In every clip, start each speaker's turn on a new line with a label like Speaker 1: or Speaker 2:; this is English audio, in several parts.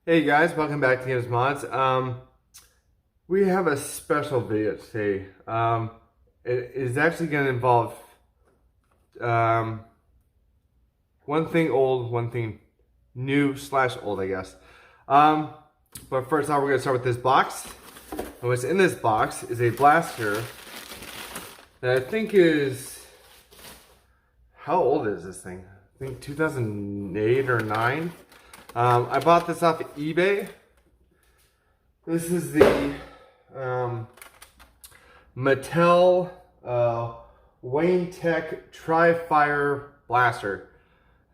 Speaker 1: Hey guys, welcome back to Games Mods. We have a special video today. It is actually going to involve um, one thing old, one thing new slash old, I guess. But first off, we're going to start with this box. And what's in this box is a blaster that I think is, how old is this thing? I think 2008 or 9. I bought this off of eBay. This is the Mattel Wayne Tech Tri-Fire Blaster.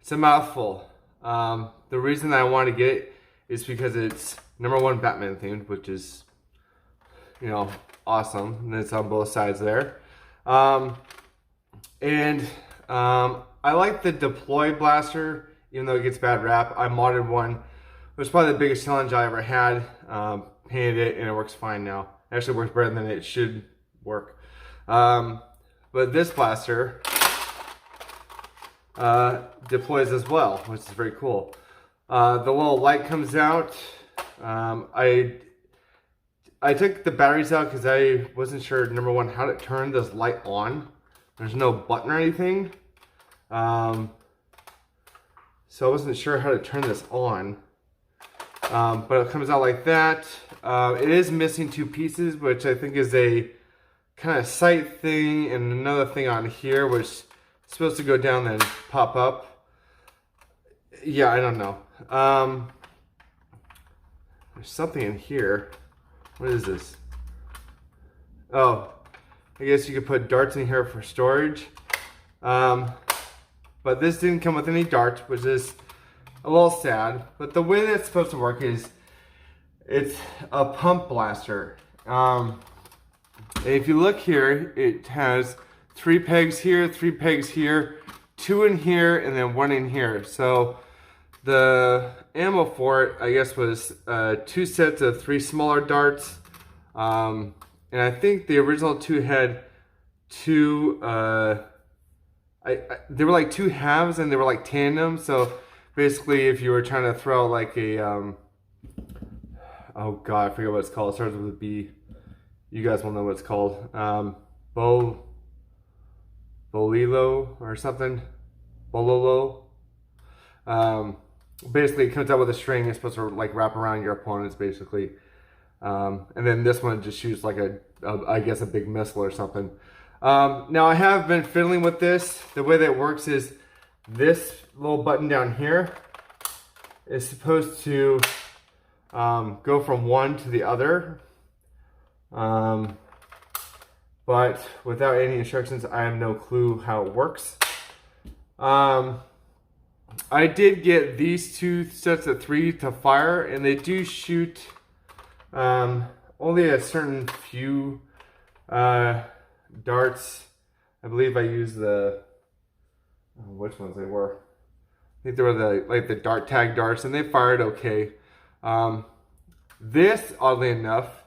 Speaker 1: It's a mouthful. The reason I want to get it is because it's #1 Batman themed, which is, awesome. And it's on both sides there. I like the deploy blaster, even though it gets bad rap. I modded one. It was probably the biggest challenge I ever had. Painted it and it works fine now. It actually works better than it should work. But this blaster deploys as well, which is very cool. The little light comes out. I took the batteries out because I wasn't sure, #1, how to turn this light on. There's no button or anything. So I wasn't sure how to turn this on. But it comes out like that. It is missing 2 pieces, which I think is a kind of sight thing, and another thing on here, which is supposed to go down and pop up. Yeah, I don't know. There's something in here. What is this? Oh, I guess you could put darts in here for storage. But this didn't come with any darts, which is a little sad. But the way that it's supposed to work is it's a pump blaster. And if you look here, it has 3 pegs here, 3 pegs here, 2 in here, and then 1 in here. So the ammo for it, I guess, was 2 sets of 3 smaller darts. And I think the original 2 had 2... they were like 2 halves and they were like tandem. So basically, if you were trying to throw like a oh god, I forget what it's called. It starts with a B. You guys will know what it's called. Bolilo or something. Bololo. Basically, it comes out with a string. It's supposed to like wrap around your opponents, basically. And then this one just shoots like I guess a big missile or something. Now I have been fiddling with this. The way that it works is this little button down here is supposed to go from one to the other. But without any instructions, I have no clue how it works. I did get these 2 sets of 3 to fire, and they do shoot only a certain few darts. I believe I used which ones they were. I think they were the dart tag darts, and they fired okay. This, oddly enough,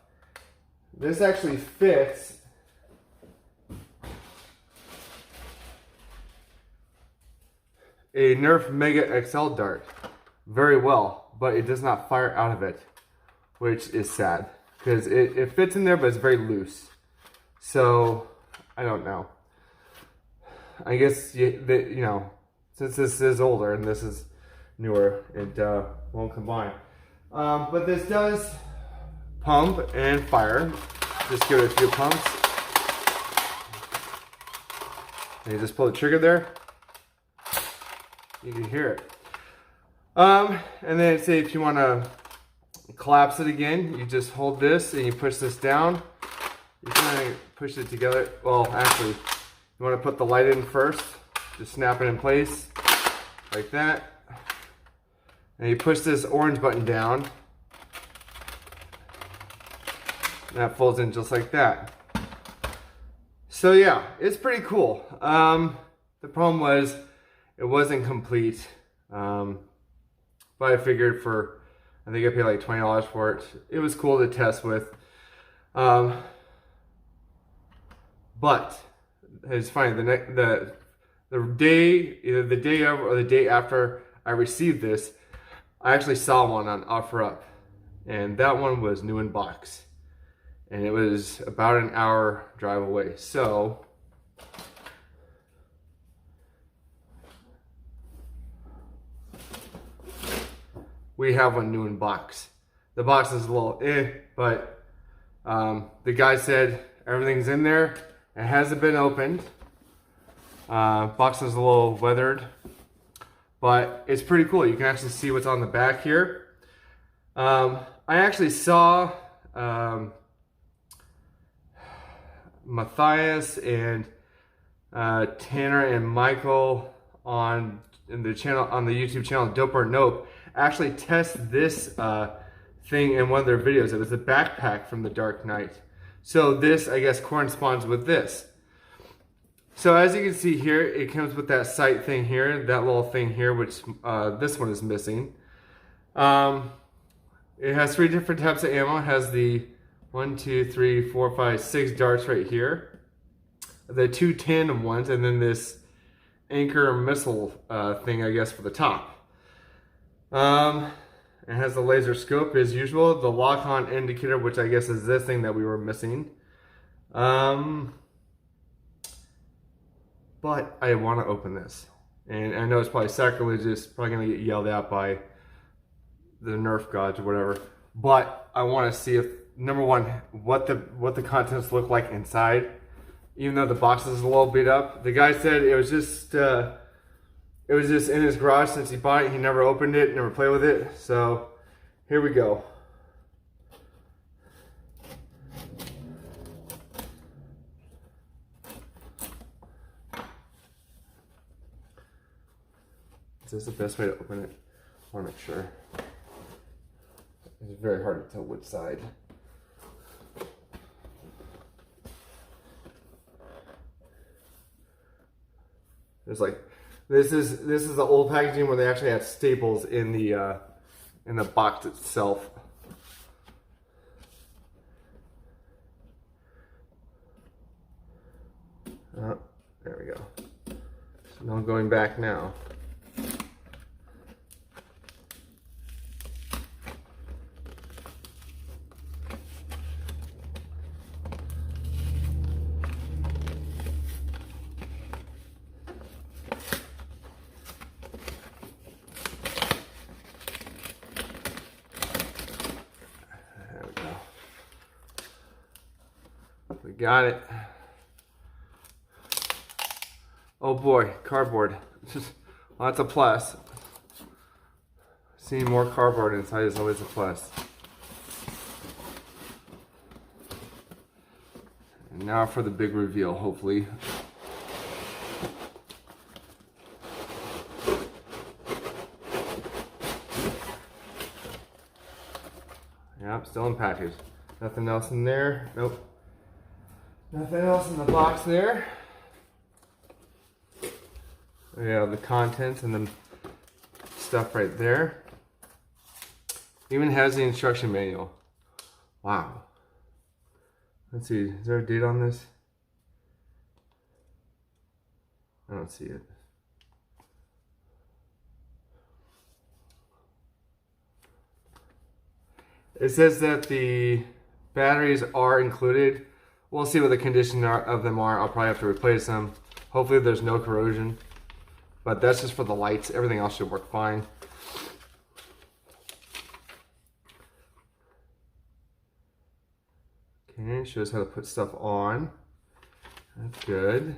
Speaker 1: this actually fits a Nerf Mega XL dart very well, but it does not fire out of it, which is sad because it fits in there, but it's very loose. So I don't know. I guess since this is older and this is newer, it won't combine. But this does pump and fire. Just give it a few pumps. And you just pull the trigger there. You can hear it. And then say if you want to collapse it again, you just hold this and you push this down. You kind of push it together. Well, actually, you want to put the light in first. Just snap it in place like that. And you push this orange button down. And that folds in just like that. So yeah, it's pretty cool. The problem was it wasn't complete. But I figured I think I paid like $20 for it. It was cool to test with. But it's funny, the day, either the day of or the day after I received this, I actually saw one on OfferUp, and that one was new in box, and it was about an hour drive away. So we have one new in box. The box is a little but the guy said everything's in there. It hasn't been opened. Box is a little weathered, but it's pretty cool. You can actually see what's on the back here. I actually saw Matthias and Tanner and Michael on the YouTube channel Dope or Nope actually test this thing in one of their videos. It was a backpack from The Dark Knight. So this, I guess, corresponds with this. So as you can see here, it comes with that sight thing here, that little thing here, which this one is missing. It has 3 different types of ammo. It has the 1, 2, 3, 4, 5, 6 darts right here. The 2 tandem ones, and then this anchor missile thing, I guess, for the top. It has the laser scope as usual, the lock-on indicator, which I guess is this thing that we were missing. But I want to open this, and I know it's probably sacrilegious, probably gonna get yelled at by the Nerf gods or whatever. But I want to see if, number one, what the contents look like inside. Even though the box is a little beat up, the guy said it was just in his garage since he bought it. He never opened it, never played with it. So here we go. Is this the best way to open it? I want to make sure. It's very hard to tell which side. There's like, this is the old packaging where they actually had staples in the box itself. Oh, there we go. So no going back now. We got it. Oh boy, cardboard. Well, that's a plus. Seeing more cardboard inside is always a plus. And now for the big reveal, hopefully. Yep, still in package. Nothing else in there. Nope. Nothing else in the box there. Yeah, the contents and the stuff right there. Even has the instruction manual. Wow. Let's see, is there a date on this? I don't see it. It says that the batteries are included. We'll see what the condition of them are. I'll probably have to replace them. Hopefully there's no corrosion. But that's just for the lights. Everything else should work fine. Okay, shows how to put stuff on. That's good.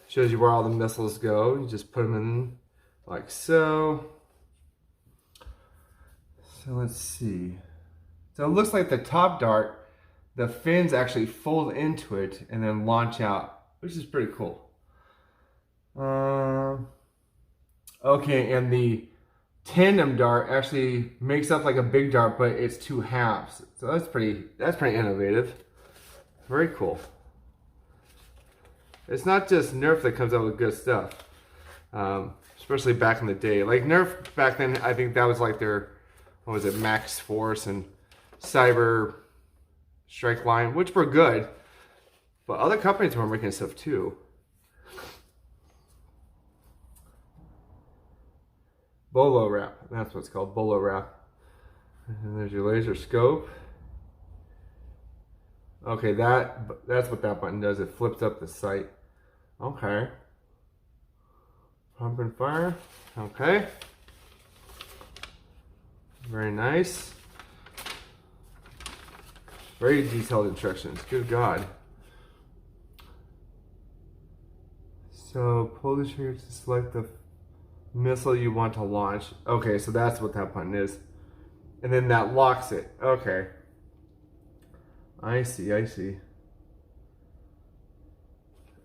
Speaker 1: Shows you where all the missiles go. You just put them in like so. So let's see. So it looks like the top dart, the fins actually fold into it and then launch out, which is pretty cool. Okay, and the tandem dart actually makes up like a big dart, but it's 2 halves. So that's pretty innovative. Very cool. It's not just Nerf that comes out with good stuff, especially back in the day. Like Nerf back then, I think that was like their, what was it, Max Force and Cyber Strike line, which were good, but other companies were making stuff too. Bolo wrap. That's what it's called, bolo wrap. And there's your laser scope. Okay, that's what that button does. It flips up the sight. Okay. Pump and fire. Okay. Very nice. Very detailed instructions. Good God. So pull the trigger to select the missile you want to launch. Okay, so that's what that button is. And then that locks it. Okay. I see, I see.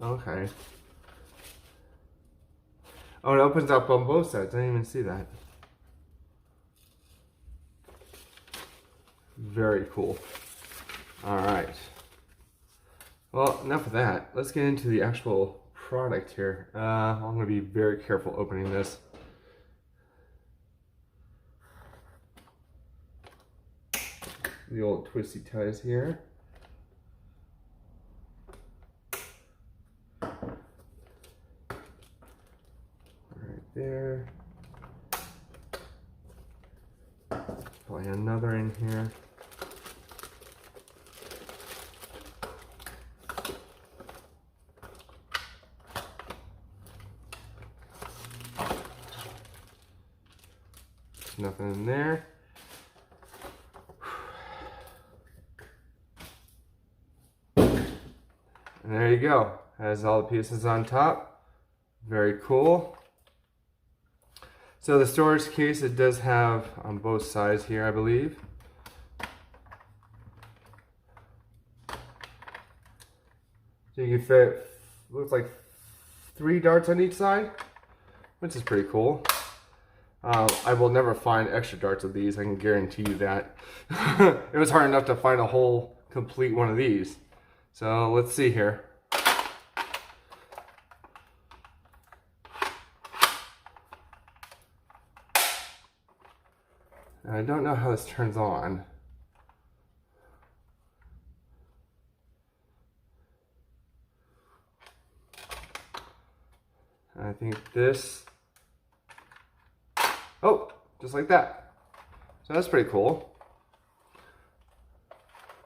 Speaker 1: Okay. Oh, it opens up on both sides. I didn't even see that. Very cool. All right. Well, enough of that. Let's get into the actual product here. I'm going to be very careful opening this. The old twisty ties here. Right there. Probably another in here. There's nothing in there. And there you go. Has all the pieces on top. Very cool. So the storage case, it does have on both sides here, I believe. So you can fit, looks like 3 darts on each side, which is pretty cool. I will never find extra darts of these, I can guarantee you that. It was hard enough to find a whole complete one of these. So let's see here. I don't know how this turns on. I think this, oh, just like that. So that's pretty cool.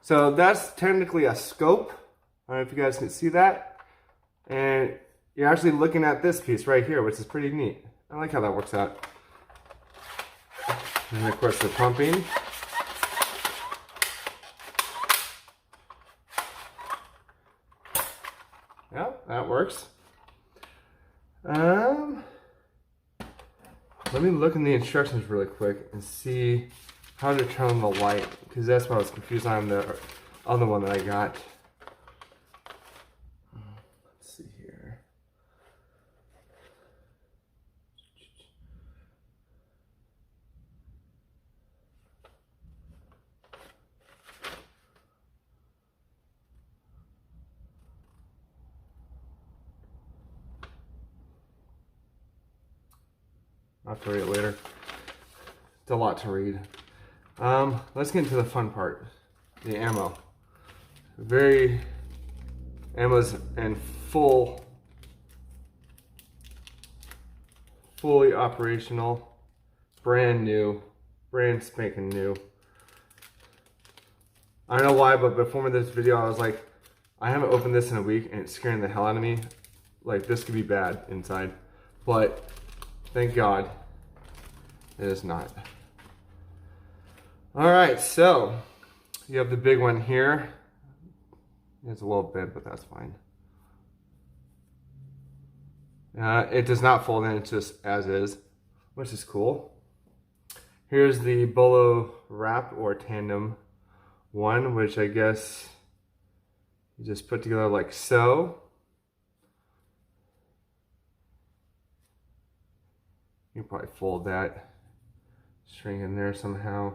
Speaker 1: So that's technically a scope. I don't know if you guys can see that. And you're actually looking at this piece right here, which is pretty neat. I like how that works out. And of course the pumping. Yeah, that works. Let me look in the instructions really quick and see how to turn on the light, because that's what I was confused on the other one that I got. Let's see here. I'll have to read it later. It's a lot to read. Let's get into the fun part. The ammo. Ammo's in fully operational, brand new, brand spanking new. I don't know why, but before this video I was like, I haven't opened this in a week and it's scaring the hell out of me. Like, this could be bad inside. But thank God it is not. All right, so you have the big one here. It's a little bent, but that's fine. It does not fold in, it's just as is, which is cool. Here's the bolo wrap or tandem one, which I guess you just put together like so. You can probably fold that string in there somehow.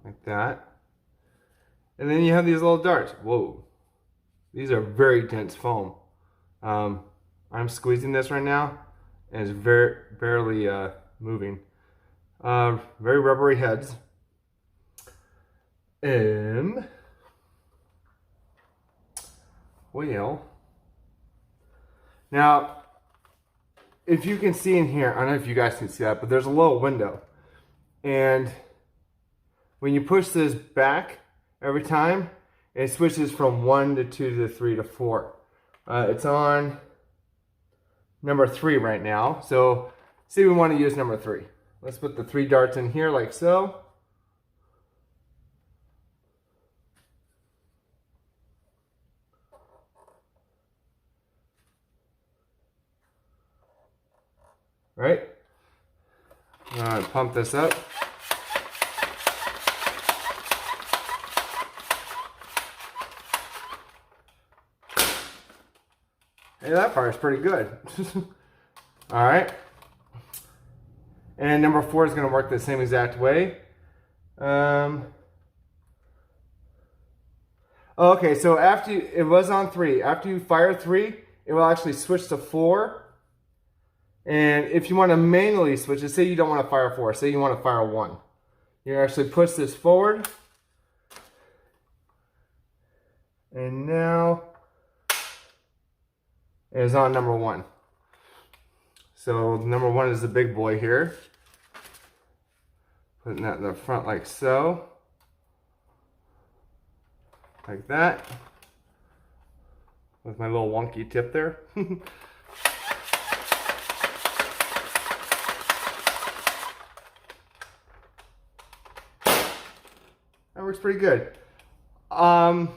Speaker 1: Like that. And then you have these little darts. Whoa. These are very dense foam. I'm squeezing this right now and it's barely moving. Very rubbery heads. And Well, now, if you can see in here, I don't know if you guys can see that, but there's a little window. And when you push this back every time, it switches from 1 to 2 to 3 to 4. It's on number 3 right now. So, say we want to use number 3. Let's put the 3 darts in here like so. Right? Pump this up. Hey, that fire's pretty good. All right. And number 4 is going to work the same exact way. Okay, so after it was on 3. After you fire 3, it will actually switch to 4. And if you want to manually switch it, say you don't want to fire 4, say you want to fire 1. You actually push this forward. And now it is on number 1. So number 1 is the big boy here. Putting that in the front like so. Like that. With my little wonky tip there. That works pretty good. I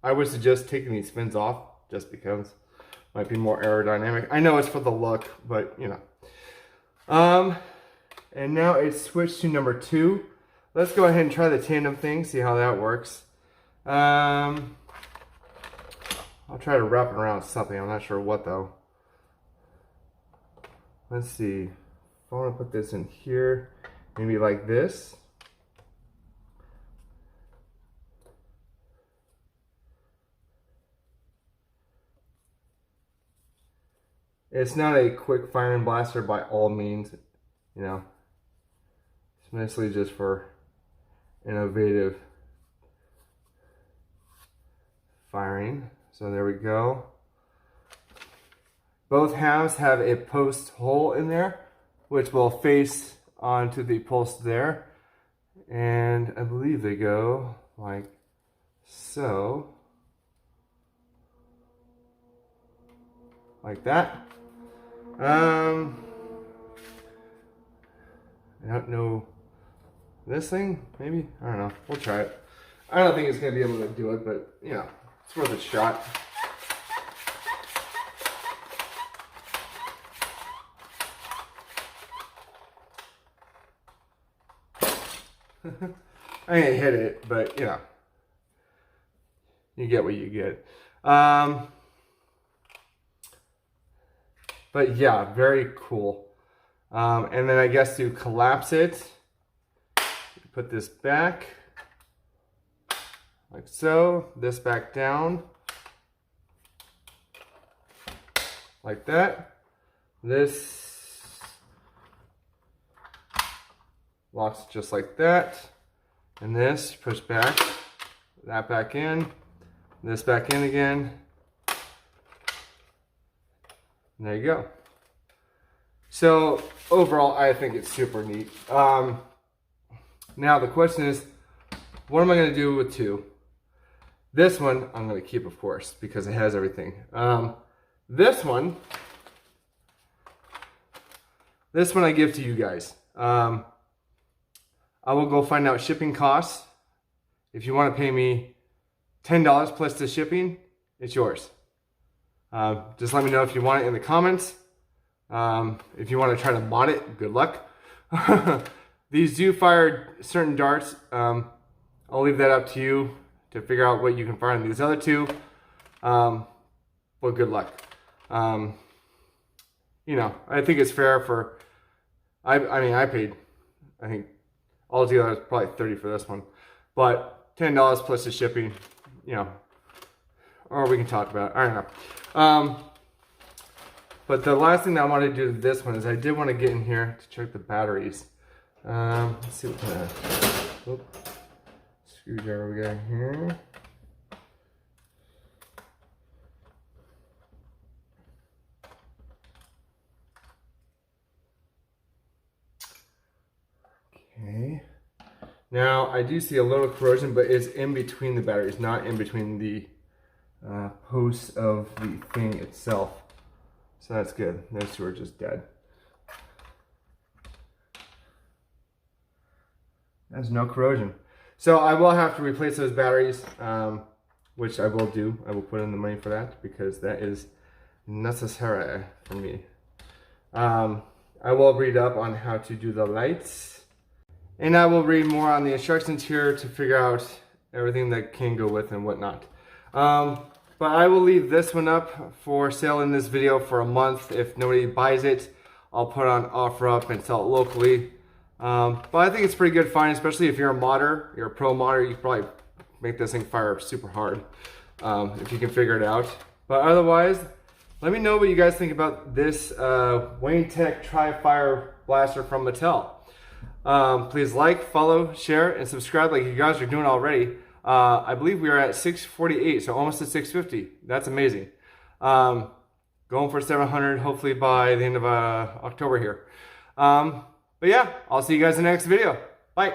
Speaker 1: would suggest taking these fins off just because it might be more aerodynamic. I know it's for the look, but you know. And now it's switched to number 2. Let's go ahead and try the tandem thing, see how that works. I'll try to wrap it around something. I'm not sure what though. Let's see. If I want to put this in here, maybe like this. It's not a quick firing blaster by all means, you know. It's mostly just for innovative firing. So there we go. Both halves have a post hole in there, which will face onto the post there. And I believe they go like so. Like that. I don't know. This thing, maybe? I don't know. We'll try it. I don't think it's going to be able to do it, but, you know, it's worth a shot. I ain't hit it, but, you know, you get what you get. But yeah, very cool. And then I guess to collapse it, put this back like so, this back down like that. This locks just like that. And this push back, that back in, this back in again. And there you go. So overall, I think it's super neat. Now the question is, what am I going to do with 2? This one I'm going to keep, of course, because it has everything. This one I give to you guys. I will go find out shipping costs. If you want to pay me $10 plus the shipping, it's yours. Just let me know if you want it in the comments. If you want to try to mod it, good luck. These do fire certain darts. I'll leave that up to you to figure out what you can fire on these other 2. Well, good luck. You know, I think it's fair for, I mean, I paid, I think, altogether it's probably $30 for this one. But $10 plus the shipping, you know, or we can talk about it. I don't know. But the last thing that I want to do to this one is I did want to get in here to check the batteries. Let's see what kind of screwdriver we got here. Now, I do see a little corrosion, but it's in between the batteries, not in between the posts of the thing itself. So that's good. Those two are just dead. There's no corrosion. So I will have to replace those batteries, which I will do. I will put in the money for that because that is necessary for me. I will read up on how to do the lights. And I will read more on the instructions here to figure out everything that can go with and whatnot. But I will leave this one up for sale in this video for a month. If nobody buys it, I'll put it on OfferUp and sell it locally. But I think it's pretty good find, especially if you're a modder, you're a pro modder, you can probably make this thing fire super hard if you can figure it out. But otherwise, let me know what you guys think about this Wayne Tech Tri-Fire Blaster from Mattel. Please like, follow, share, and subscribe like you guys are doing already. I believe we are at 648, so almost at 650. That's amazing. Going for 700, hopefully by the end of October here. But yeah, I'll see you guys in the next video. Bye.